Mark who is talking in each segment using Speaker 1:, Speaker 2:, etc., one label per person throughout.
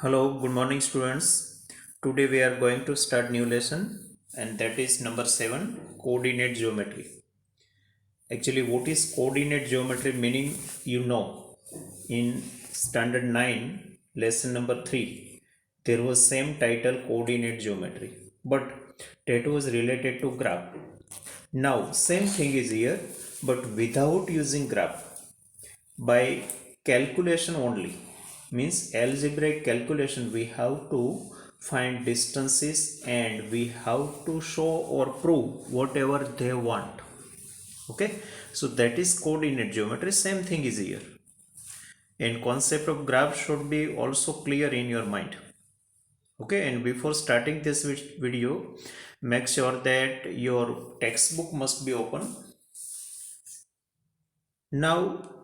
Speaker 1: Hello, good morning students. Today we are going to start new lesson and that is number 7 coordinate geometry. Actually what is coordinate geometry meaning in standard 9 lesson number 3 there was same title coordinate geometry but that was related to graph. Now same thing is here but without using graph by calculation only means algebraic calculation we have to find distances and we have to show or prove whatever they want. Okay, so that is coordinate geometry. Same thing is here and concept of graph should be also clear in your mind. Okay, and before starting this video make sure that your textbook must be open. Now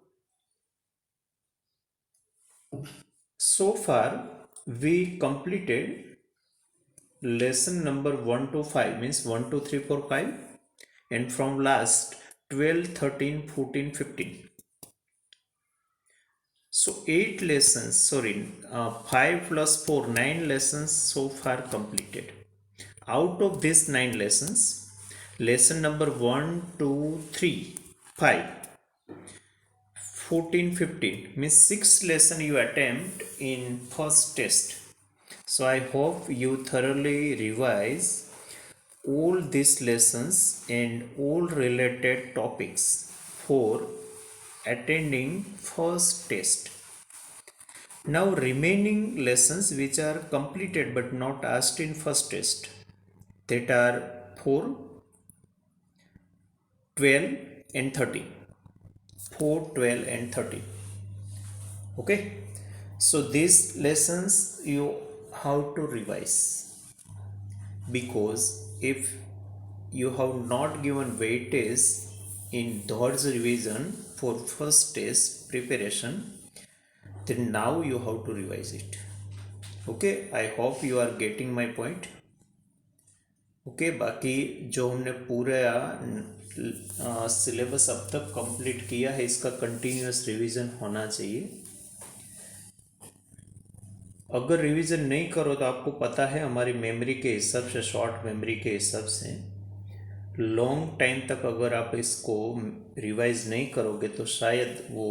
Speaker 1: so far we completed lesson number 1 to 5 means 1 2 3 4 5 and from last 12 13 14 15. So 8 lessons, sorry, 5 plus 4, 9 lessons so far completed. Out of these 9 lessons, lesson number 1, 2, 3, 5, 14, 15 means 6 lesson you attempt in first test. So I hope you thoroughly revise all these lessons and all related topics for attending first test. Now remaining lessons which are completed but not asked in first test, that are 4, 12 and 13. 4, 12 and 13. Okay. So these lessons you have to revise because if you have not given weightage in those revision for first test preparation, then now you have to revise it. Okay, I hope you are getting my point. Okay बाकी जो हमने पूरा syllabus अब तक complete किया है इसका continuous revision होना चाहिए. अगर रिवीजन नहीं करो तो आपको पता है हमारी मेमोरी के हिसाब से, शॉर्ट मेमोरी के हिसाब से लॉन्ग टाइम तक अगर आप इसको रिवाइज नहीं करोगे तो शायद वो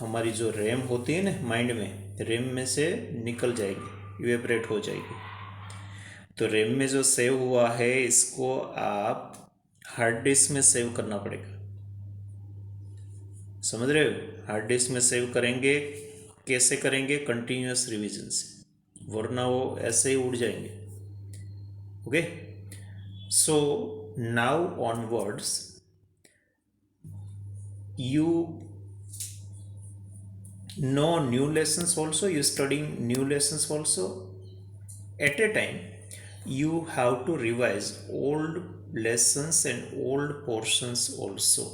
Speaker 1: हमारी जो रैम होती है ना माइंड में, रैम में से निकल जाएगी, इवेपरेट हो जाएगी. तो रैम में जो सेव हुआ है इसको आप हार्ड डिस्क में सेव करना पड़ेगा. समझ रहे हो? हार्ड डिस्क में सेव करेंगे, कैसे करेंगे? कंटिन्यूस रिवीजन से, वरना वो ऐसे ही उड़ जाएंगे. Okay, so now onwards you know new lessons also, you studying new lessons also. At a time you have to revise old lessons and old portions also,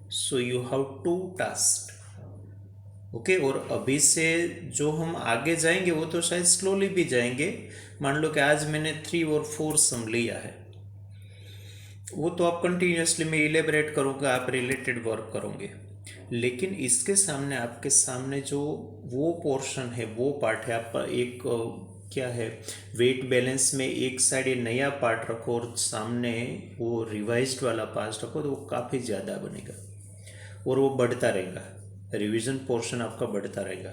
Speaker 1: so you have two tasks. Okay, और अभी से जो हम आगे जाएंगे वो तो शायद स्लोली भी जाएंगे. मान लो कि आज मैंने 3 और 4 सम लिया है, वो तो आप कंटिन्यूसली मैं इलेबरेट करूँगा, आप रिलेटेड वर्क करोगे. लेकिन इसके सामने आपके सामने जो वो पोर्शन है, वो पार्ट है, आप एक क्या है, वेट बैलेंस में एक साइड ये नया पार्ट रखो और सामने वो रिवाइज्ड वाला पार्ट रखो तो वो काफ़ी ज़्यादा बनेगा और वो बढ़ता रहेगा. रिवीजन पोर्शन आपका बढ़ता रहेगा.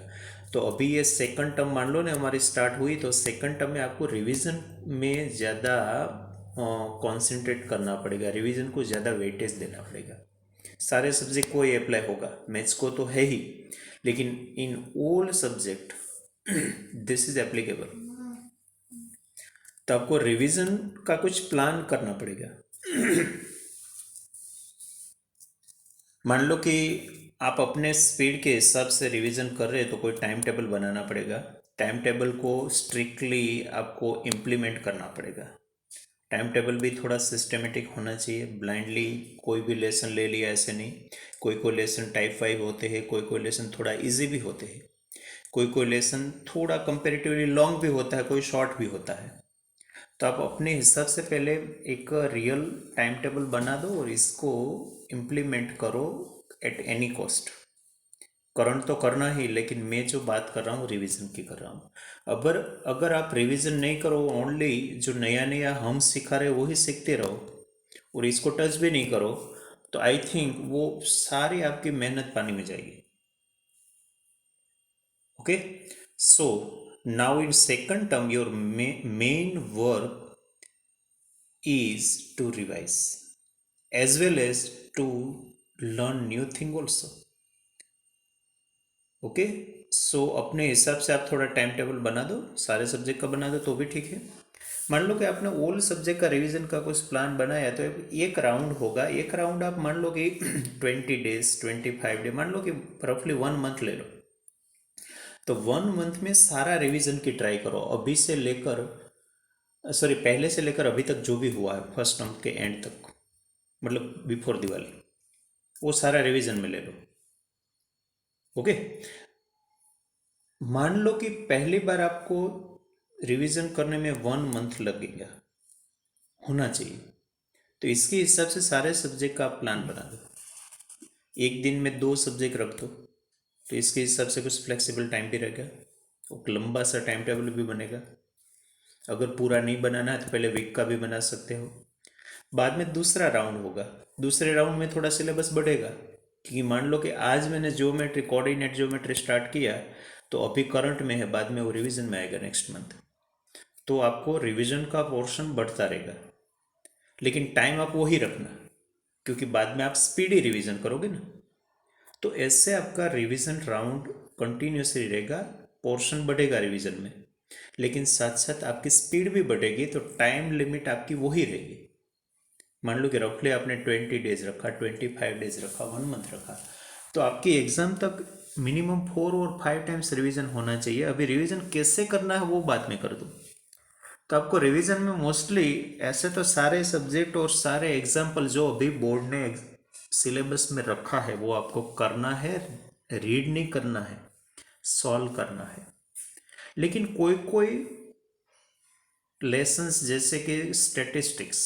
Speaker 1: तो अभी ये सेकंड टर्म मान लो ना हमारी स्टार्ट हुई, तो सेकंड टर्म में आपको रिवीजन में ज़्यादा कॉन्सेंट्रेट करना पड़ेगा, रिवीजन को ज़्यादा वेटेज देना पड़ेगा. सारे सब्जेक्ट को ये अप्लाई होगा, मैथ्स को तो है ही, लेकिन in all subject this is applicable. तो आपको रिवीजन का कुछ प्लान करना पड़ेगा. मान लो कि आप अपने स्पीड के हिसाब से रिवीजन कर रहे हैं तो कोई टाइम टेबल बनाना पड़ेगा. टाइम टेबल को स्ट्रिक्टली आपको इम्प्लीमेंट करना पड़ेगा. टाइम टेबल भी थोड़ा सिस्टमेटिक होना चाहिए. ब्लाइंडली कोई भी लेसन ले लिया ऐसे नहीं. कोई कोई लेसन टाइप 5 होते हैं, कोई कोई लेसन थोड़ा इजी भी होते हैं, कोई कोई लेसन थोड़ा कंपेरेटिवली लॉन्ग भी होता है, कोई शॉर्ट भी होता है. तो आप अपने हिसाब से पहले एक रियल टाइम टेबल बना दो और इसको इम्प्लीमेंट करो एट एनी कॉस्ट. करंट तो करना ही, लेकिन मैं जो बात कर रहा हूँ रिवीजन की कर रहा हूँ। अगर अगर आप रिवीजन नहीं करो, ओनली जो नया नया हम सिखा रहे वही सीखते रहो और इसको टच भी नहीं करो, तो आई थिंक वो सारी आपकी मेहनत पानी में जाएगी। Okay, so now in second term your main work is to revise as well as to learn new thing also. Okay, so अपने हिसाब से आप थोड़ा टाइम टेबल बना दो, सारे सब्जेक्ट का बना दो तो भी ठीक है। मान लो कि आपने ओल्ड सब्जेक्ट का रिवीजन का कुछ प्लान बनाया, तो एक राउंड होगा, एक राउंड आप मान लो कि 20 डेज 25 डे, मान लो कि रफली 1 मंथ ले लो। तो 1 मंथ में सारा रिवीजन की ट्राई करो, अभी से लेकर सॉरी पहले से लेकर अभी तक जो भी हुआ है फर्स्ट टर्म के एंड तक, मतलब बिफोर दिवाली, वो सारा रिवीजन में ले लो। ओके, मान लो कि पहली बार आपको रिवीजन करने में 1 मंथ लगेगा, होना चाहिए, तो इसके हिसाब से सारे सब्जेक्ट का आप प्लान बना दो। एक दिन में 2 सब्जेक्ट रख दो, तो इसके हिसाब से कुछ फ्लेक्सिबल टाइम भी रहेगा, एक लंबा सा टाइम टेबल भी बनेगा। अगर पूरा नहीं बनाना है तो पहले वीक का भी बना सकते हो। बाद में दूसरा राउंड होगा, दूसरे राउंड में थोड़ा सिलेबस बढ़ेगा, क्योंकि मान लो कि आज मैंने ज्योमेट्री कोऑर्डिनेट ज्योमेट्री स्टार्ट किया, तो अभी करंट में है, बाद में वो रिवीजन में आएगा नेक्स्ट मंथ, तो आपको रिवीजन का पोर्शन बढ़ता रहेगा, लेकिन टाइम आप वही रखना, क्योंकि बाद में आप स्पीडी रिवीजन करोगे ना। तो ऐसे आपका रिवीजन राउंड कंटिन्यूसली रहेगा, पोर्शन बढ़ेगा रिवीजन में, लेकिन साथ साथ आपकी स्पीड भी बढ़ेगी, तो टाइम लिमिट आपकी वही रहेगी। मान लो कि रफली आपने 20 डेज रखा, 25 डेज रखा, 1 मंथ रखा, तो आपकी एग्जाम तक मिनिमम 4 और 5 टाइम्स रिवीजन होना चाहिए। अभी रिवीजन कैसे करना है वो बात मैं कर दूँ, तो आपको रिवीजन में मोस्टली ऐसे तो सारे सब्जेक्ट और सारे एग्जाम्पल जो अभी बोर्ड ने सिलेबस में रखा है वो आपको करना है, रीड नहीं करना है, सॉल्व करना है। लेकिन कोई कोई लेसन्स जैसे कि स्टैटिस्टिक्स,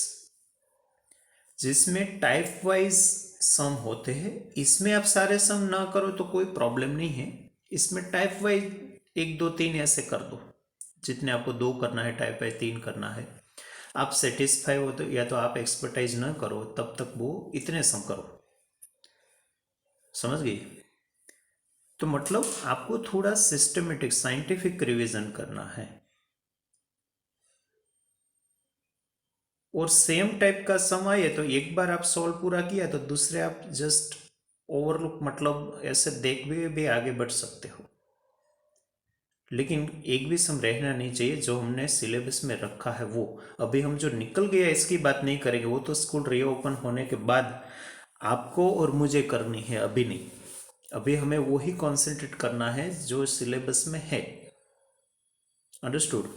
Speaker 1: जिसमें टाइप वाइज सम होते हैं, इसमें आप सारे सम ना करो तो कोई प्रॉब्लम नहीं है, इसमें टाइप वाइज 1 2 3 ऐसे कर दो, जितने आपको 2 करना है टाइप वाइज 3 करना है। आप सेटिस्फाई हो तो, या तो आप एक्सपर्टाइज ना करो तब तक वो इतने सम करो, समझ गई। तो मतलब आपको थोड़ा सिस्टमेटिक साइंटिफिक रिवीजन करना है, और सेम टाइप का सम आए तो एक बार आप सॉल्व पूरा किया तो दूसरे आप जस्ट ओवरलुक, मतलब ऐसे देख भी आगे बढ़ सकते हो। लेकिन एक भी सम रहना नहीं चाहिए जो हमने सिलेबस में रखा है वो। अभी हम जो निकल गया इसकी बात नहीं करेंगे, वो तो स्कूल रीओपन होने के बाद आपको और मुझे करनी है, अभी नहीं। अभी हमें वही कॉन्सेंट्रेट करना है जो सिलेबस में है। अंडरस्टूड?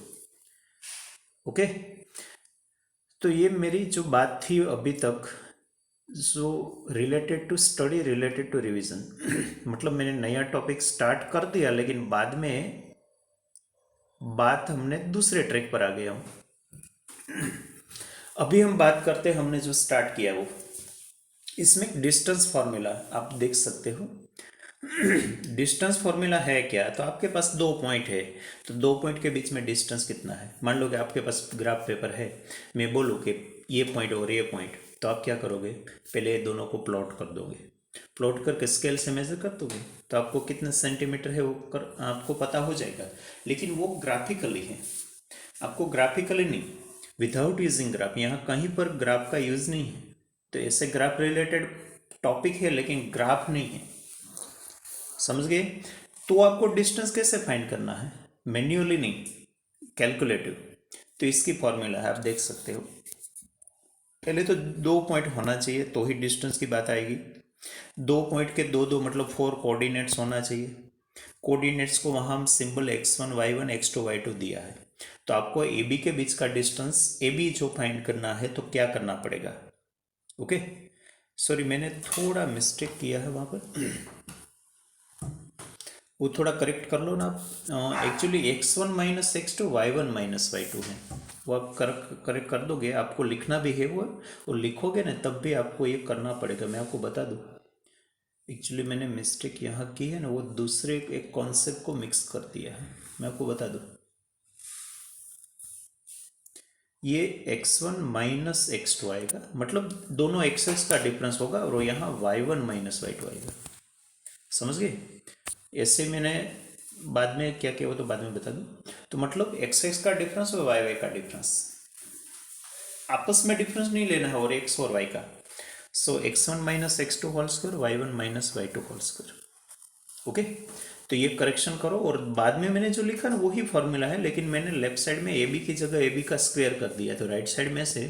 Speaker 1: ओके, तो ये मेरी जो बात थी अभी तक, जो related to study, related to revision. मतलब मैंने नया टॉपिक स्टार्ट कर दिया, लेकिन बाद में बात हमने दूसरे ट्रैक पर आ गया हूँ। अभी हम बात करते हैं हमने जो स्टार्ट किया वो, इसमें डिस्टेंस फॉर्मूला आप देख सकते हो। डिस्टेंस फॉर्मूला है क्या, तो आपके पास 2 पॉइंट है, तो 2 पॉइंट के बीच में डिस्टेंस कितना है। मान लो कि आपके पास ग्राफ पेपर है, मैं बोलूँ कि ये पॉइंट और ये पॉइंट, तो आप क्या करोगे, पहले दोनों को प्लॉट कर दोगे, प्लॉट करके स्केल से मेजर कर दोगे, तो आपको कितना सेंटीमीटर है वो आपको पता हो जाएगा। लेकिन वो ग्राफिकली है, आपको ग्राफिकली नहीं, विदाउट यूजिंग ग्राफ, यहाँ कहीं पर ग्राफ का यूज नहीं है। तो ऐसे ग्राफ रिलेटेड टॉपिक है लेकिन ग्राफ नहीं है, समझ गए। तो आपको डिस्टेंस कैसे फाइंड करना है, मैन्युअली नहीं, कैलकुलेटिव। तो इसकी फॉर्मूला है, आप देख सकते हो। पहले तो 2 पॉइंट होना चाहिए तो ही डिस्टेंस की बात आएगी। 2 पॉइंट के दो दो मतलब 4 कोऑर्डिनेट्स होना चाहिए। कोऑर्डिनेट्स को वहाँ हम symbol x1 y1 x2 y2 दिया है। तो आपको ए बी के बीच का डिस्टेंस ए बी जो फाइंड करना है तो क्या करना पड़ेगा। ओके, सॉरी मैंने थोड़ा मिस्टेक किया है वहाँ पर, वो थोड़ा करेक्ट कर लो ना आप। Actually x1 minus x2 y1 minus y2 है, वो आप करेक्ट कर दोगे। आपको लिखना भी है वो, और लिखोगे ना तब भी आपको ये करना पड़ेगा, मैं आपको बता दूँ। एक्चुअली मैंने मिस्टेक यहाँ की है ना, वो दूसरे एक कॉन्सेप्ट को मिक्स कर दिया है। मैं आपको बता दूँ, ये x1 माइनस x2 आएगा, मतलब दोनों एक्सेस का डिफरेंस होगा, और यहाँ y1 माइनस y2 आएगा। समझ गए? ऐसे मैंने बाद में क्या किया वो तो बाद में बता दूँ। तो मतलब एक्स एक्स का डिफरेंस और वाई वाई का डिफरेंस, आपस में डिफरेंस नहीं लेना है, और एक्स और वाई का। So x1 minus x2 whole square, y1 minus y2 whole square. Okay, तो ये करेक्शन करो, और बाद में मैंने जो लिखा ना वही फॉर्मूला है, लेकिन मैंने लेफ्ट साइड में ए बी की जगह ए बी का स्क्वायर कर दिया, तो राइट साइड में से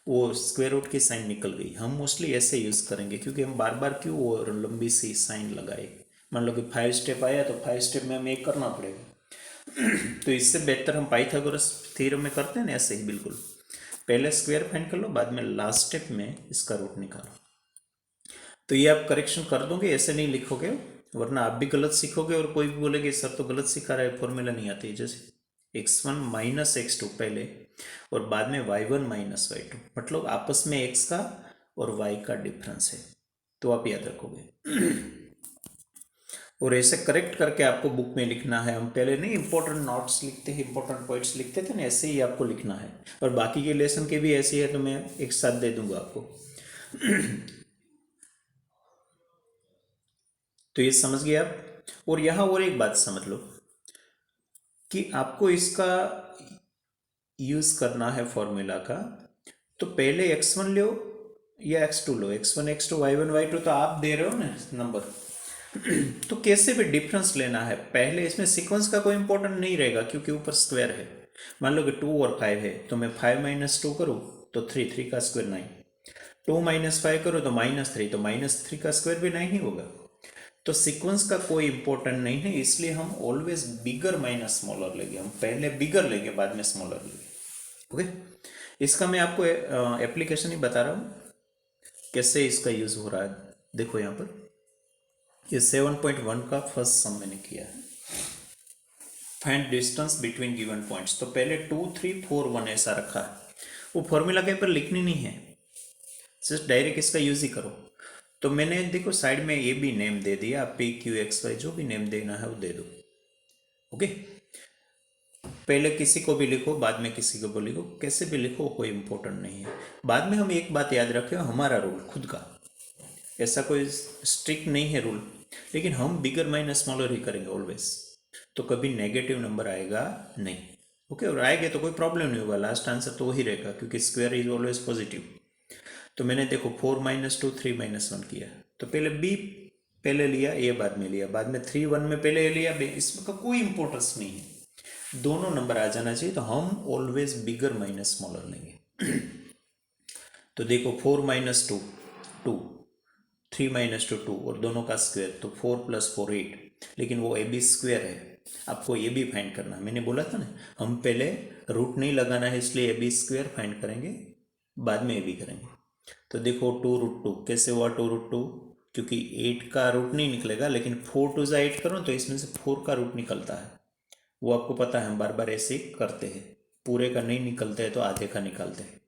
Speaker 1: वो स्क्वायर रूट की साइन निकल गई। हम मोस्टली ऐसे यूज़ करेंगे, क्योंकि हम बार बार क्यों वो लंबी सी साइन लगाए। मान लो कि 5 स्टेप आया तो 5 स्टेप में हमें एक करना पड़ेगा। तो इससे बेहतर हम पाइथागोरस थ्योरम में करते हैं ना, ऐसे ही बिल्कुल। पहले स्क्वायर फाइंड कर लो, बाद में लास्ट स्टेप में इसका रूट निकालो। तो ये आप करेक्शन कर दोगे, ऐसे नहीं लिखोगे, वरना आप भी गलत सीखोगे और कोई भी बोलेगे सर तो गलत सिखा रहा है, फॉर्मूला नहीं आती। जैसे x1 माइनस x2 पहले, और बाद में y1 माइनस y2, मतलब आपस में x का और y का डिफरेंस है, तो आप याद रखोगे। और ऐसे करेक्ट करके आपको बुक में लिखना है। हम पहले नहीं इंपॉर्टेंट नोट्स लिखते हैं, इंपॉर्टेंट पॉइंट्स लिखते थे ना, ऐसे ही आपको लिखना है। और बाकी के लेसन के भी ऐसे ही है, तो मैं एक साथ दे दूंगा आपको। तो ये समझ गए आप। और यहाँ और एक बात समझ लो कि आपको इसका यूज करना है फॉर्मूला का, तो पहले x1 लो या x2 लो, x1 x2 y1 y2 तो आप दे रहे हो ना नंबर। तो कैसे भी डिफरेंस लेना है, पहले इसमें सीक्वेंस का कोई इंपॉर्टेंट नहीं रहेगा, क्योंकि ऊपर स्क्वायर है। मान लो कि 2 और 5 है, तो मैं 5 माइनस 2 करूँ तो 3, 3 का स्क्वायर 9। 2 माइनस 5 करो तो -3, तो -3 का स्क्वायर भी 9 ही होगा। तो सीक्वेंस का कोई इंपॉर्टेंट नहीं है, इसलिए हम ऑलवेज बिगर माइनस स्मॉलर लेंगे। हम पहले बिगर लेंगे, बाद में स्मॉलर लेंगे। ओके, इसका मैं आपको एप्लीकेशन ही बता रहा हूँ कैसे इसका यूज हो रहा है। देखो यहाँ पर ये 7.1 का फर्स्ट सम मैंने किया है। Find distance between given points, तो पहले 2 3 4 1 ऐसा रखा है। वो फॉर्मूला के ऊपर लिखनी नहीं है, सिर्फ डायरेक्ट इसका यूज ही करो। तो मैंने देखो साइड में ये भी नेम दे दिया, आप PQXY जो भी नेम देना है वो दे दो। ओके, पहले किसी को भी लिखो, बाद में किसी को भी लिखो, कैसे भी लिखो, कोई इंपॉर्टेंट नहीं है। बाद में हम एक बात याद रखें, हमारा रूल खुद का, ऐसा कोई स्ट्रिक्ट नहीं है रूल, लेकिन हम बिगर माइनस स्मॉलर ही करेंगे ऑलवेज। तो कभी नेगेटिव नंबर आएगा नहीं। ओके, और आएगा तो कोई प्रॉब्लम नहीं होगा, लास्ट आंसर तो वही रहेगा, क्योंकि स्क्वायर इज ऑलवेज पॉजिटिव। तो मैंने देखो 4 माइनस 2 3 माइनस 1 किया, तो पहले बी पहले लिया, ए बाद में लिया, बाद में 3 1 में पहले लिया, इसका कोई इंपॉर्टेंस नहीं है, दोनों नंबर आ जाना चाहिए। तो हम ऑलवेज बिगर माइनस स्मॉलर लेंगे। तो देखो 4 माइनस 2 2, 3 माइनस 2 2, और दोनों का स्क्वायर, तो 4 प्लस 4 8, लेकिन वो ए बी स्क्वायर है। आपको ये भी फाइंड करना है, मैंने बोला था ना हम पहले रूट नहीं लगाना है, इसलिए ए बी स्क्वायर फाइंड करेंगे, बाद में ए बी करेंगे। तो देखो 2√2 कैसे हुआ 2√2, क्योंकि 8 का रूट नहीं निकलेगा, लेकिन 4 2 8 करो तो इसमें से 4 का रूट निकलता है। वो आपको पता है, हम बार बार ऐसे ही करते हैं, पूरे का नहीं निकलता है तो आधे का निकालते हैं।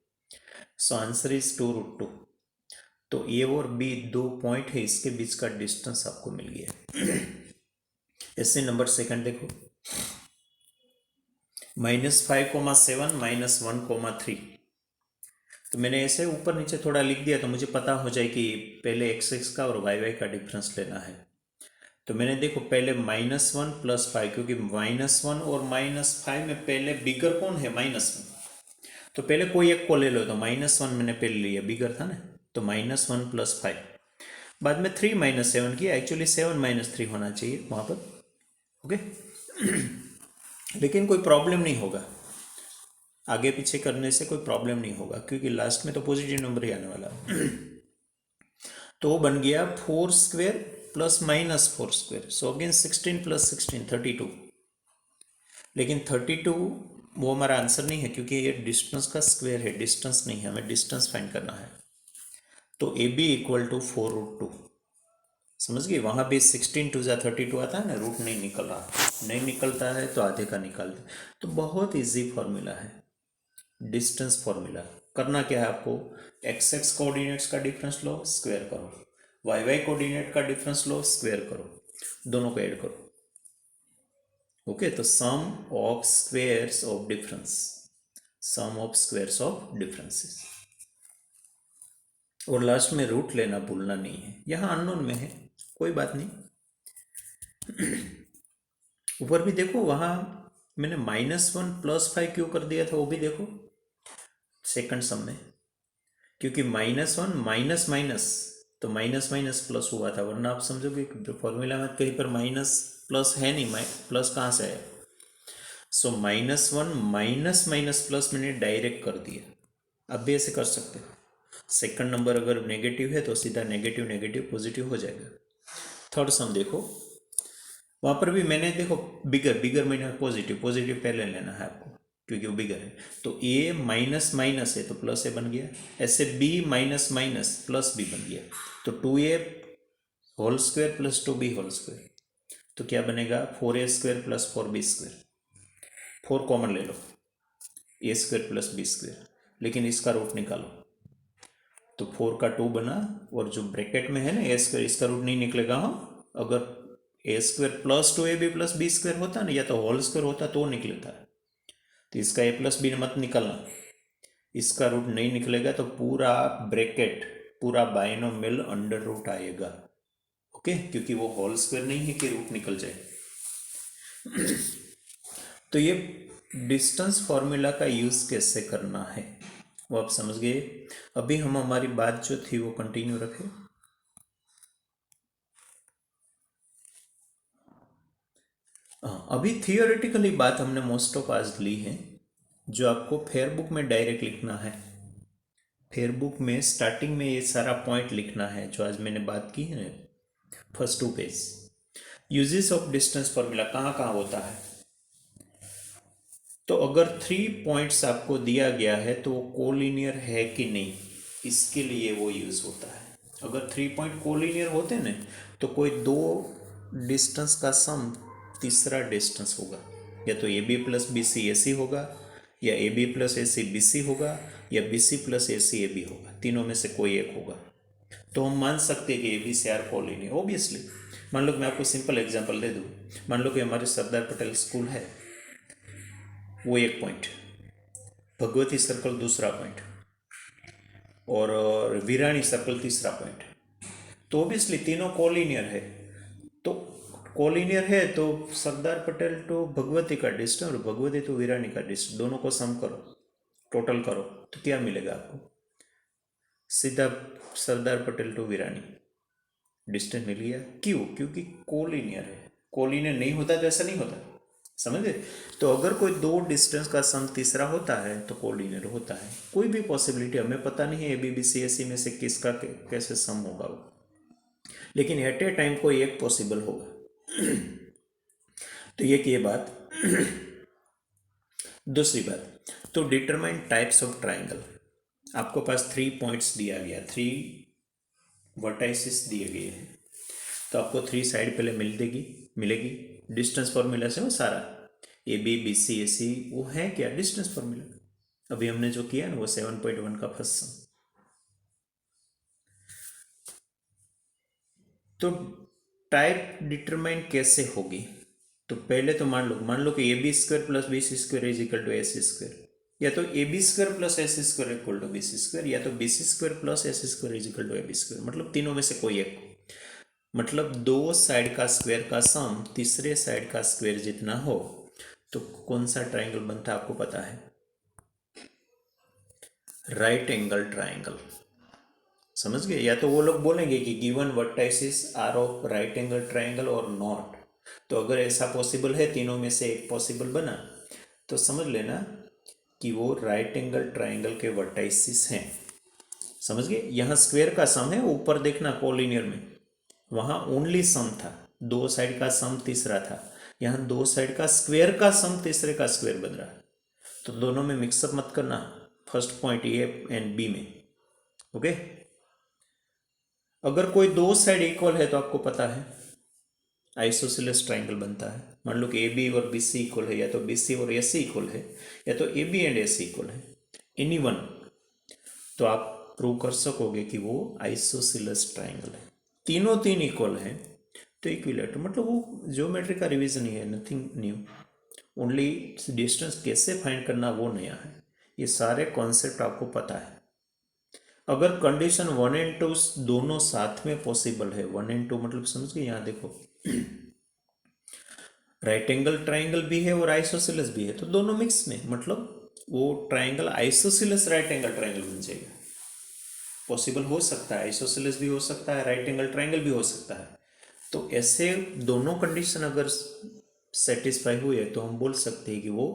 Speaker 1: So answer is 2√2। तो ए और बी दो पॉइंट है, इसके बीच का डिस्टेंस आपको मिल गया। ऐसे नंबर सेकंड देखो, -5,7 -1,3। तो मैंने ऐसे ऊपर नीचे थोड़ा लिख दिया, तो मुझे पता हो जाए कि पहले x का और y का डिफरेंस लेना है। तो मैंने देखो पहले -1 + 5, क्योंकि -1 और -5 में पहले बिगर कौन है, -1। तो पहले कोई एक को ले लो, तो -1 मैंने पहले लिया, बिगर था ना, तो -1 + 5। बाद में 3 -7 किया, एक्चुअली 7 -3 होना चाहिए वहाँ पर। ओके, लेकिन कोई प्रॉब्लम नहीं होगा, आगे पीछे करने से कोई प्रॉब्लम नहीं होगा, क्योंकि लास्ट में तो पॉजिटिव नंबर ही आने वाला। तो वो बन गया 4 square plus -4 square, so again 16 + 16 32। लेकिन 32 वो हमारा आंसर नहीं है, क्योंकि ये डिस्टेंस का स्क्वायर है, डिस्टेंस नहीं है, हमें डिस्टेंस फाइंड करना है। तो ए बी इक्वल टू 4√2। समझ गए, वहाँ भी 16 2 जा 32 आता है ना, रूट नहीं निकल रहा, नहीं निकलता है तो आधे का निकालते। तो बहुत इजी फॉर्मूला है डिस्टेंस फॉर्मूला। करना क्या है आपको, एक्स एक्स कोऑर्डिनेट्स का डिफरेंस लो, स्क्वायर करो, वाई वाई कोऑर्डिनेट का डिफरेंस लो, स्क्वायर करो, दोनों को ऐड करो। ओके, तो sum of squares of difference, sum of squares of differences, और लास्ट में रूट लेना भूलना नहीं है। यहाँ अननोन में है, कोई बात नहीं। ऊपर भी देखो, वहाँ मैंने -1 +5 क्यों कर दिया था वो भी देखो सेकंड सम में, क्योंकि -1 माइनस माइनस, तो माइनस माइनस प्लस हुआ था, वरना आप समझोगे कि फॉर्मूला में कहीं पर माइनस प्लस है नहीं, प्लस कहाँ से है। सो -1 माइनस माइनस प्लस मैंने डायरेक्ट कर दिया। अब भी ऐसे कर सकते हो, सेकंड नंबर अगर नेगेटिव है तो सीधा नेगेटिव नेगेटिव पॉजिटिव हो जाएगा। थर्ड सम देखो, वहाँ पर भी मैंने देखो बिगर बिगर मैंने पॉजिटिव पॉजिटिव पहले लेना है आपको, क्योंकि वो बिगर है। तो ए माइनस माइनस है तो प्लस ए बन गया, ऐसे B minus minus plus B बन गया, तो 2a whole square plus 2b whole square, तो क्या बनेगा 4a² प्लस 4b²। 4 कॉमन ले लो, a² प्लस b², लेकिन इसका रूट निकालो, तो 4 का 2 बना, और जो ब्रैकेट में है ना a², इसका रूट नहीं निकलेगा। हाँ, अगर a² plus 2ab plus b² होता ना, या तो होल स्क्वायर होता तो निकलता, तो इसका a प्लस बी मत निकालना, इसका रूट नहीं निकलेगा तो पूरा ब्रैकेट पूरा बाइनोमियल अंडर रूट आएगा। ओके, क्योंकि वो होल स्क्वायर नहीं है कि रूट निकल जाए। तो ये डिस्टेंस फॉर्मूला का यूज़ कैसे करना है वो आप समझ गए। अभी हम हमारी बात जो थी वो कंटिन्यू रखें। हाँ, अभी थियोरेटिकली बात हमने मोस्ट ऑफ आज ली है, जो आपको फेयर बुक में डायरेक्ट लिखना है। फेयर बुक में स्टार्टिंग में ये सारा पॉइंट लिखना है जो आज मैंने बात की है, first 2 page. Uses of distance formula कहाँ कहाँ होता है, तो अगर 3 पॉइंट्स आपको दिया गया है तो वो कोलिनियर है कि नहीं, इसके लिए वो यूज़ होता है। अगर 3 पॉइंट कोलिनियर होते ना, तो कोई 2 डिस्टेंस का सम तीसरा डिस्टेंस होगा, या तो A B plus B C A C होगा, या A B plus A C B C होगा, या B C plus A C A B होगा, तीनों में से कोई एक होगा। तो हम मान सकते हैं कि A B C are collinear obviously. मान लो मैं आपको सिंपल एग्जांपल दे दूँ, मान लो कि हमारे सरदार पटेल स्कूल है, वो एक पॉइंट, भगवती सर्कल दूसरा पॉइंट, और वीरानी सर्कल तीसरा पॉइंट, तो ऑब्वियसली तीनों कोलिनियर है। तो कोलिनियर है तो सरदार पटेल टू भगवती का डिस्टेंस और भगवती टू वीरानी का डिस्टेंस, दोनों को सम करो, टोटल करो, तो क्या मिलेगा आपको, सीधा Sardar Patel to Virani distance मिल गया। क्यों, क्योंकि कोलिनियर है, कोलिनियर नहीं होता तो ऐसा नहीं होता, समझ गए। तो अगर कोई 2 डिस्टेंस का सम तीसरा होता है तो कोलिनियर होता है। कोई भी पॉसिबिलिटी हमें पता नहीं है A B B C S C में से किसका कैसे सम होगा वो, लेकिन एट ए टाइम कोई एक पॉसिबल होगा। तो ये बात। दूसरी बात, तो डिटरमाइन टाइप्स ऑफ ट्राइंगल। आपको पास 3 पॉइंट्स दिया गया, 3 वर्टाइसिस दिए गए हैं, तो आपको 3 साइड पहले मिलेगी डिस्टेंस फॉर्मूला से, वो सारा ए बी बी सी ए सी वो है क्या डिस्टेंस फॉर्मूला। अभी हमने जो किया ना वो 7.1 का फर्स्ट सम। तो टाइप डिटरमाइन कैसे होगी, तो पहले तो मान लो कि ab² plus bc² is equal to ac², या तो ab² plus ac² equal to bc², या तो bc² plus ac² is equal to ab², मतलब तीनों में से कोई एक, मतलब 2 साइड का स्क्वायर का सम तीसरे साइड का स्क्वायर जितना हो, तो कौन सा ट्राइंगल बनता है आपको पता है, राइट एंगल ट्राइंगल। समझ गए। या तो वो लोग बोलेंगे कि given vertices are of right angle triangle और नॉट, तो अगर ऐसा पॉसिबल है, तीनों में से एक पॉसिबल बना, तो समझ लेना कि वो राइट एंगल ट्राइंगल के वर्टाइसिस हैं। समझ गए। यहाँ स्क्वायर का सम है, ऊपर देखना कोलिनियर में वहाँ ओनली सम था, 2 साइड का सम तीसरा था, यहाँ 2 साइड का स्क्वायर का सम तीसरे का स्क्वायर बन रहा है, तो दोनों में मिक्सअप मत करना, first point A and B में। ओके, अगर कोई 2 साइड इक्वल है तो आपको पता है आइसोसेलेस ट्राइंगल बनता है। मान लो कि ए बी और बी सी इक्वल है, या तो बी सी और ए सी इक्वल है, या तो A B and A C equal है, एनी वन, तो आप प्रूव कर सकोगे कि वो आइसोसेलेस ट्राइंगल है। तीनों तीन इक्वल हैं तो इक्विलेटरल, मतलब वो ज्योमेट्री का रिवीजन ही है, नथिंग न्यू। ओनली डिस्टेंस कैसे फाइंड करना वो नया है, ये सारे कॉन्सेप्ट आपको पता है। अगर कंडीशन 1 और 2 दोनों साथ में पॉसिबल है, 1 और 2 मतलब समझ गए, यहाँ देखो राइट एंगल ट्राइंगल भी है और आइसोसेलेस भी है, तो दोनों मिक्स में, मतलब वो triangle isosceles right angle triangle बन जाएगा। पॉसिबल हो सकता है, आइसोसेलेस भी हो सकता है, राइट एंगल ट्राइंगल भी हो सकता है। तो ऐसे दोनों कंडीशन अगर सेटिस्फाई हुई है तो हम बोल सकते हैं कि वो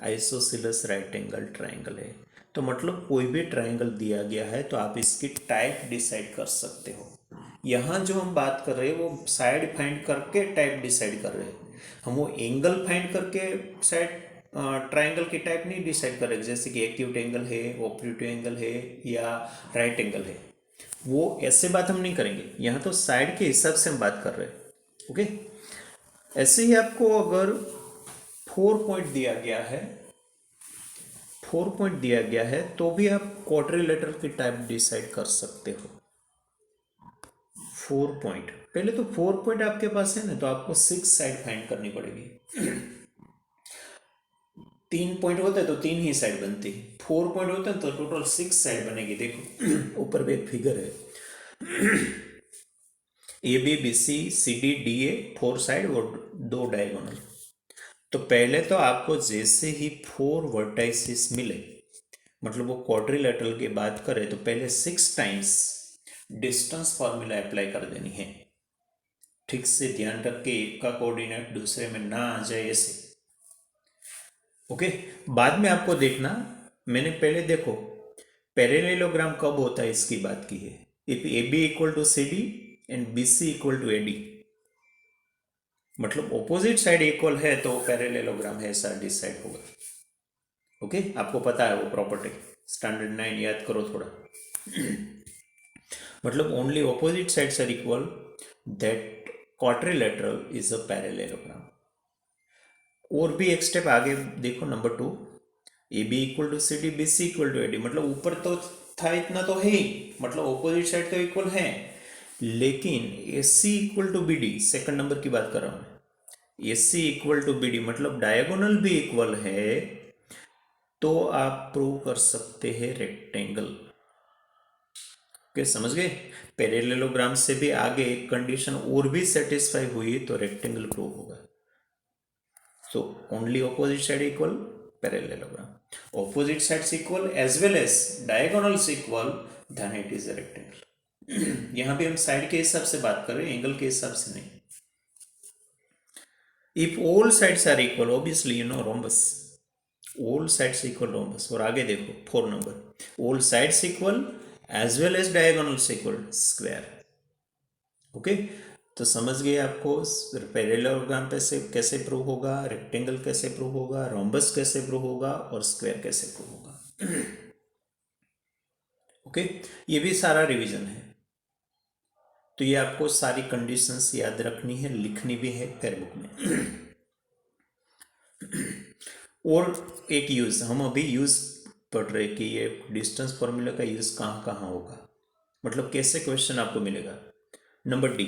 Speaker 1: आइसोसेलेस राइट एंगल ट्राइंगल है। तो मतलब कोई भी ट्राइंगल दिया गया है तो आप इसकी टाइप डिसाइड कर सकते हो। यहाँ जो हम बात कर रहे हैं वो साइड फाइंड करके टाइप डिसाइड कर रहे हैं, हम वो एंगल फाइंड करके साइड ट्राइंगल की टाइप नहीं डिसाइड कर रहे, जैसे कि एक्यूट एंगल है, ऑब्ट्यूटिव एंगल है या राइट एंगल है, वो ऐसे बात हम नहीं करेंगे। यहाँ तो साइड के हिसाब से हम बात कर रहे हैं। ओके, ऐसे ही आपको अगर 4 पॉइंट दिया गया है, 4 पॉइंट दिया गया है तो भी आप क्वाड्रिलेटरल की टाइप डिसाइड कर सकते हो। 4 पॉइंट, पहले तो 4 पॉइंट आपके पास है ना, तो आपको 6 साइड फाइंड करनी पड़ेगी। 3 पॉइंट होते हैं तो 3 ही साइड बनती है, 4 पॉइंट होते हैं तो टोटल 6 साइड बनेगी। देखो ऊपर भी एक फिगर है, A B B C C D D A 4 side और 2 डायगोनल। तो पहले तो आपको जैसे ही 4 वर्टाइसिस मिले, मतलब वो क्वाड्रिलेटरल की बात करें, तो पहले 6 टाइम्स डिस्टेंस फॉर्मूला अप्लाई कर देनी है। ठीक से ध्यान रख के एक का कोऑर्डिनेट दूसरे में ना आ जाए ऐसे। ओके, बाद में आपको देखना, मैंने पहले देखो पैरेललोग्राम कब होता है इसकी बात की है, if A B equal to C D and B C equal to A D, मतलब ऑपोजिट साइड इक्वल है तो पैरेललोग्राम है, ऐसा डिसाइड होगा। ओके, आपको पता है वो प्रॉपर्टी, स्टैंडर्ड 9 याद करो थोड़ा। मतलब only opposite sides are equal, that quadrilateral is a parallelogram. और भी एक स्टेप आगे देखो, number 2, A B equal to C D B C equal to A D, मतलब ऊपर तो था इतना तो है ही, मतलब ऑपोजिट साइड तो इक्वल है, लेकिन A C equal to B D, second number की बात कर रहा हूं, A C equal to B D मतलब डायगोनल भी इक्वल है, तो आप प्रूव कर सकते हैं रेक्टेंगल। ओके, समझ गए। पैरेललोग्राम से भी आगे एक कंडीशन और भी सेटिस्फाई हुई तो रेक्टेंगल प्रूव होगा। So only opposite side equal, parallelogram. Opposite sides equal as well as diagonals equal, then it is a rectangle. यहाँ भी हम साइड के हिसाब से बात कर रहे हैं, एंगल के हिसाब से नहीं। If all sides are equal, obviously you know rhombus. All sides equal rhombus. और आगे देखो 4 number, all sides equal as well as diagonals equal square. Okay, तो समझ गए आपको पैरेललोग्राम कैसे कैसे प्रूव होगा, रेक्टेंगल कैसे प्रूव होगा, रोम्बस कैसे प्रूव होगा और स्क्वायर कैसे प्रूव होगा। ओके, ये भी सारा रिवीजन है, तो ये आपको सारी कंडीशंस याद रखनी है, लिखनी भी है फेयरबुक में। और एक यूज, हम अभी यूज पढ़ रहे कि ये डिस्टेंस फॉर्मूला का यूज कहाँ कहाँ होगा, मतलब कैसे क्वेश्चन आपको मिलेगा। Number D,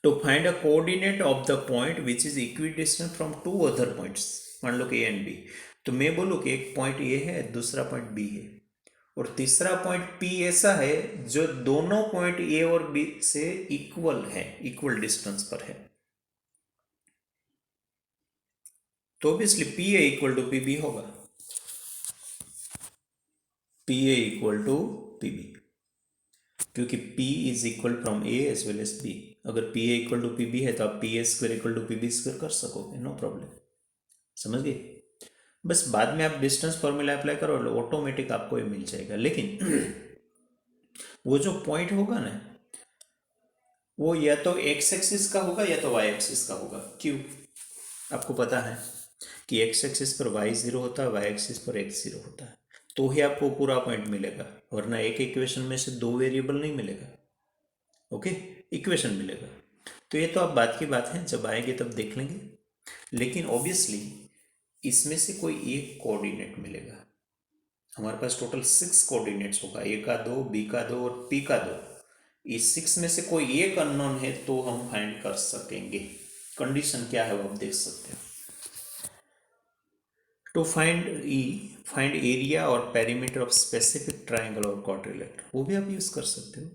Speaker 1: to find a coordinate of the point which is equidistant from two other points, मान लो कि ए एंड बी, तो मैं बोलूँ कि एक पॉइंट ए है, दूसरा पॉइंट बी है, और तीसरा पॉइंट पी ऐसा है जो दोनों पॉइंट ए और बी से इक्वल है, इक्वल डिस्टेंस पर है, तो obviously P A equal to P B होगा, P A equal to P B, क्योंकि P is equal from A as well as B। अगर P A equal to P B है तो आप P A square equal to P B square कर सकोगे, no problem. समझ गए। बस बाद में आप डिस्टेंस फॉर्मूला अप्लाई करो, ऑटोमेटिक आपको ये मिल जाएगा। लेकिन वो जो पॉइंट होगा ना, वो या तो एक्स एक्सिस का होगा या तो वाई एक्सिस का होगा। क्यों? आपको पता है कि एक्स एक्सिस पर वाई जीरो होता है, वाई एक्सिस पर एक्स जीरो होता है, तो ही आपको पूरा पॉइंट मिलेगा, वरना एक इक्वेशन में से दो वेरिएबल नहीं मिलेगा। ओके, इक्वेशन मिलेगा। तो ये तो आप बात की बात है, जब आएंगे तब देख लेंगे। लेकिन ऑब्वियसली इसमें से कोई एक कोऑर्डिनेट मिलेगा। हमारे पास टोटल 6 कोऑर्डिनेट्स होगा, ए का 2, बी का 2 और पी का 2। इस 6 में से कोई एक अननोन है तो हम फाइंड कर सकेंगे। कंडीशन क्या है वो आप देख सकते हो। टू फाइंड फाइंड एरिया और पेरीमीटर ऑफ स्पेसिफिक ट्राइंगल और क्वाड्रिलेटरल, वो भी आप यूज कर सकते हो,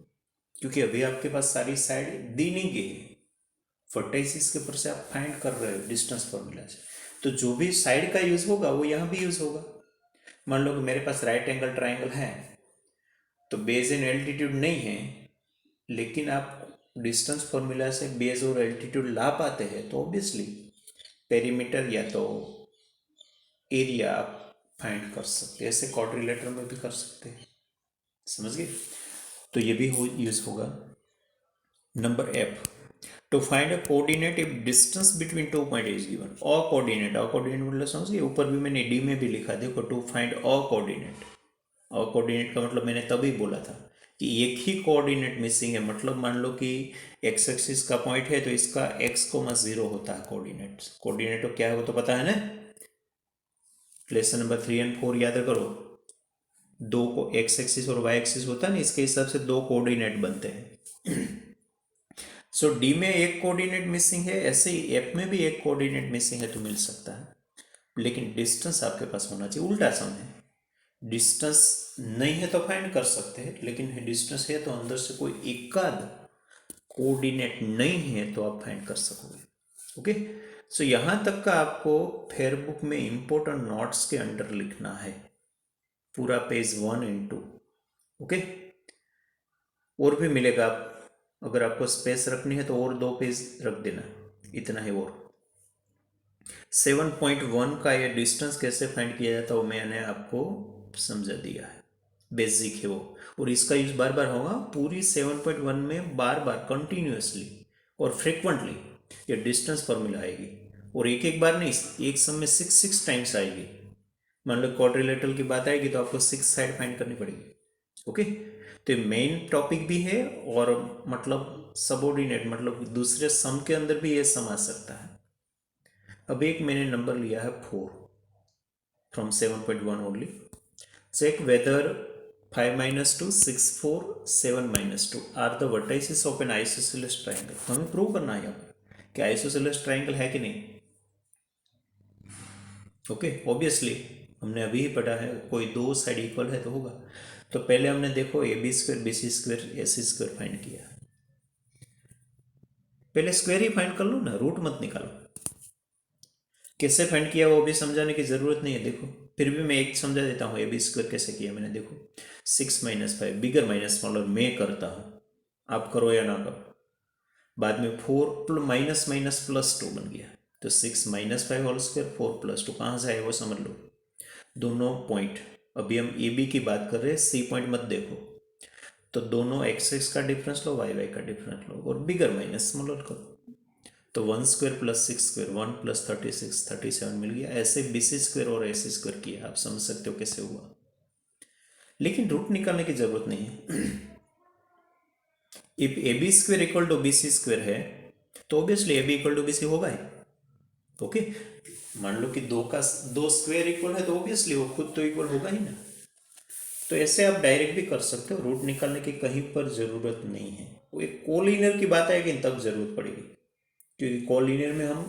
Speaker 1: क्योंकि अभी आपके पास सारी साइड दी नहीं गई है। वर्टाइसिस के ऊपर से आप फाइंड कर रहे हो डिस्टेंस फॉर्मूला से, तो जो भी साइड का यूज होगा वो यहाँ भी यूज होगा। मान लो कि मेरे पास राइट एंगल ट्राइंगल है, तो बेस एंड एल्टीट्यूड नहीं है, लेकिन आप डिस्टेंस फॉर्मूला से बेस और एल्टीट्यूड ला पाते हैं, तो ऑब्वियसली पेरीमीटर या तो एरिया आप फाइंड कर सकते हैं। ऐसे क्वाड्रिलेटरल में भी कर सकते हैं, समझ गए। तो ये भी यूज होगा। Number F, to find a coordinate if distance between two point is given. A coordinate मतलब समझिए, ऊपर भी मैंने डी में भी लिखा, देखो to find a coordinate. A coordinate का मतलब मैंने तभी बोला था कि एक ही कोऑर्डिनेट मिसिंग है। मतलब मान लो कि एक्स एक्सिस का पॉइंट है, तो इसका एक्स कोमा 0 होता है कोऑर्डिनेट। कोऑर्डिनेट तो क्या है वो तो पता है ना, लेसन नंबर 3 और 4 याद करो। दो को एक्स एक्सिस और वाई एक्सिस होता है ना, इसके हिसाब से दो कोऑर्डिनेट बनते हैं। सो डी में एक कोऑर्डिनेट मिसिंग है, ऐसे ही एफ में भी एक कोऑर्डिनेट मिसिंग है, तो मिल सकता है। लेकिन डिस्टेंस आपके पास होना चाहिए। उल्टा सम है, डिस्टेंस नहीं है तो फाइंड कर सकते हैं, लेकिन डिस्टेंस है तो अंदर से कोई एकाध कोऑर्डिनेट नहीं है तो आप फाइंड कर सकोगे। ओके, सो यहां तक का आपको फेयरबुक में इंपॉर्टेंट नोट्स के अंडर लिखना है, पूरा पेज 1 एंड 2। ओके, और भी मिलेगा, आप अगर आपको स्पेस रखनी है तो और 2 पेज रख देना, इतना है। और 7.1 का ये डिस्टेंस कैसे फाइंड किया जाता है वो मैंने आपको समझा दिया है, बेसिक है वो। और इसका यूज बार बार होगा पूरी 7.1 में, बार बार कंटिन्यूसली और फ्रिक्वेंटली ये डिस्टेंस फॉर्मूला आएगी। और एक एक बार नहीं, एक सम में 6 टाइम्स आएगी। मान लो क्वाड्रिलेटरल की बात आएगी तो आपको 6 साइड फाइंड करनी पड़ेगी। ओके, तो मेन टॉपिक भी है, और मतलब सबऑर्डिनेट मतलब दूसरे सम के अंदर भी ये सम आ सकता है। अब एक मैंने नंबर लिया है 4 from 7.1 only. Check whether 5 minus 2 6 4 7 minus 2 are the vertices of an isosceles triangle. तो हमें प्रूव करना है यहाँ पर कि आइसोसेलेस ट्राइंगल है कि नहीं। ओके, ऑब्वियसली हमने अभी ही पढ़ा है, कोई दो साइड इक्वल है तो होगा। तो पहले हमने देखो A B square B C square A C square find किया। पहले स्क्वायर ही फाइंड कर लो ना, रूट मत निकालो। कैसे फाइंड किया वो भी समझाने की जरूरत नहीं है, देखो फिर भी मैं एक समझा देता हूँ। ए बी स्क्वायर कैसे किया मैंने, देखो 6 minus 5 बिगर माइनस स्मॉलर मैं करता हूँ, आप करो या ना करो। बाद में 4 माइनस माइनस प्लस 2 बन गया, तो 6 minus 5 होल स्क्वायर 4 plus 2 कहाँ से आए वो समझ लो। दोनों पॉइंट, अभी हम ए बी की बात कर रहे हैं, सी पॉइंट मत देखो। तो दोनों एक्स एक्स का डिफरेंस लो, वाई वाई का डिफरेंस लो, और बिगर माइनस स्मॉलर करो। तो 1 स्क्वायर प्लस 6 स्क्वायर 1 प्लस 36 37 मिल गया। ऐसे बी सी स्क्वायर और ए सी स्क्वायर किया, आप समझ सकते हो कैसे हुआ। लेकिन रूट निकालने की जरूरत नहीं है। If A B square equal to B C square है, तो obviously A B equal to B C होगा ही। ओके, मान लो कि दो स्क्वायर इक्वल है, तो ऑब्वियसली वो खुद तो इक्वल होगा ही ना। तो ऐसे आप डायरेक्ट भी कर सकते हो, रूट निकालने की कहीं पर जरूरत नहीं है। वो एक कोलिनियर की बात आएगी तब जरूरत पड़ेगी, क्योंकि कोलिनियर में हम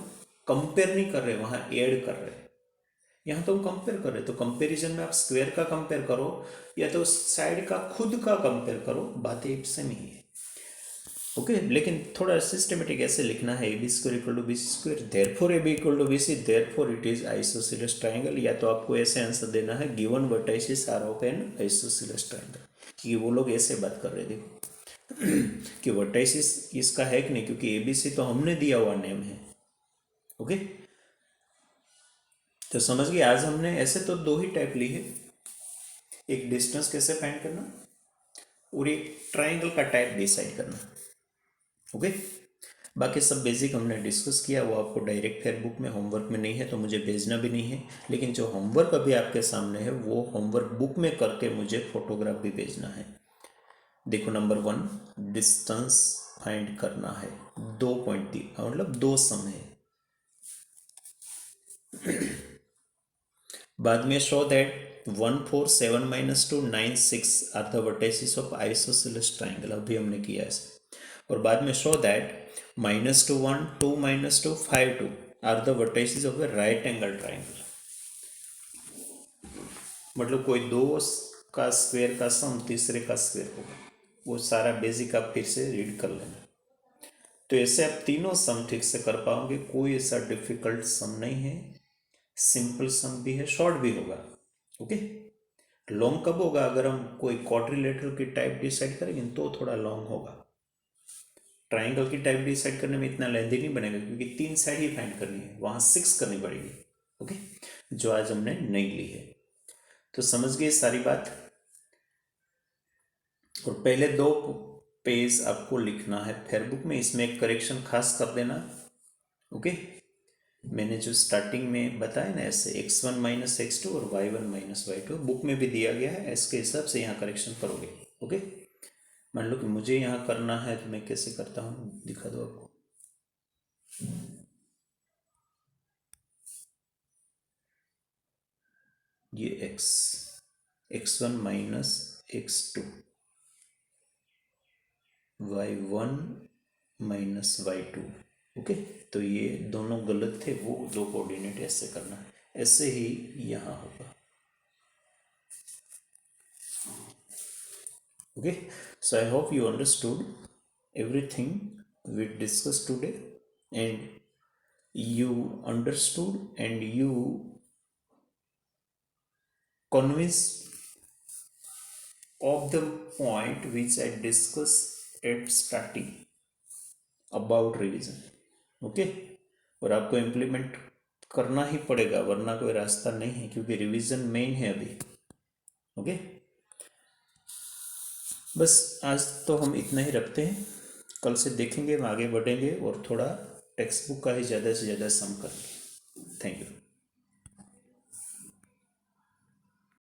Speaker 1: कंपेयर नहीं कर रहे, वहां ऐड कर रहे हैं। यहाँ तो हम कंपेयर कर रहे हैं, तो कंपेरिजन में आप स्क्वायर का कंपेयर करो या तो साइड का खुद का कंपेयर करो, बातें एक सेम ही है। ओके, लेकिन थोड़ा सिस्टमेटिक ऐसे लिखना है, A B square equal to B C square, therefore A B equal to B C, therefore it is isosceles triangle. या तो आपको ऐसे आंसर देना है, given vertices are of an isosceles triangle. क्योंकि वो लोग ऐसे बात कर रहे थे कि वर्टाइसिस इसका है कि नहीं, क्योंकि ए बी सी तो हमने दिया हुआ नेम है। ओके, तो समझ गए। आज हमने ऐसे तो दो ही टाइप ली है, एक डिस्टेंस कैसे फाइंड करना और एक ट्राइंगल का टाइप डिसाइड करना। ओके, बाकी सब बेसिक हमने डिस्कस किया, वो आपको डायरेक्ट फेयर बुक में होमवर्क में नहीं है तो मुझे भेजना भी नहीं है। लेकिन जो होमवर्क अभी आपके सामने है वो होमवर्क बुक में करके मुझे फोटोग्राफ भी भेजना है। देखो नंबर 1 डिस्टेंस फाइंड करना है, 2 पॉइंट दी मतलब 2 सम है। बाद में show that 1 4 7 minus 2 9 6 are the vertices of isosceles triangle, अभी हमने किया है। और बाद में show that -2 1 2 -2 5 2 are the vertices of a right angle triangle. मतलब कोई दो का स्क्वायर का सम तीसरे का स्क्वायर होगा, वो सारा बेसिक आप फिर से रीड कर लेना। तो ऐसे आप तीनों सम ठीक से कर पाओगे, कोई ऐसा डिफिकल्ट सम नहीं है, सिंपल सम भी है, शॉर्ट भी होगा। ओके, लॉन्ग कब होगा? अगर हम कोई क्वाड्रिलेटरल की टाइप डिसाइड करेंगे तो थोड़ा लॉन्ग होगा। ट्राइंगल की टाइप डिसाइड करने में इतना लेंथी नहीं बनेगा, क्योंकि 3 साइड ही फाइंड करनी है, वहाँ 6 करनी पड़ेगी। ओके, जो आज हमने नहीं ली है। तो समझ गए सारी बात। और पहले 2 पेज आपको लिखना है फेयरबुक में, इसमें एक करेक्शन खास कर देना। ओके, मैंने जो स्टार्टिंग में बताया ना, ऐसे x1 माइनस x2 और y1 माइनस y2 बुक में भी दिया गया है, इसके हिसाब से यहाँ करेक्शन करोगे। ओके, मान लो कि मुझे यहाँ करना है तो मैं कैसे करता हूँ दिखा दो आपको। ये x1 minus x2, y1 minus y2। Okay, तो ये दोनों गलत थे, वो 2 कोऑर्डिनेट ऐसे करना है, ऐसे ही यहाँ होगा। Okay, so I hope you understood everything we discussed today, and you understood and you convinced of the point which I discussed at starting about revision. Okay, और आपको इम्प्लीमेंट करना ही पड़ेगा, वरना कोई रास्ता नहीं है, क्योंकि रिवीजन मेन है अभी। ओके, बस आज तो हम इतना ही रखते हैं, कल से देखेंगे, हम आगे बढ़ेंगे और थोड़ा टेक्स्ट बुक का ही ज़्यादा से ज़्यादा सम करेंगे। Thank you.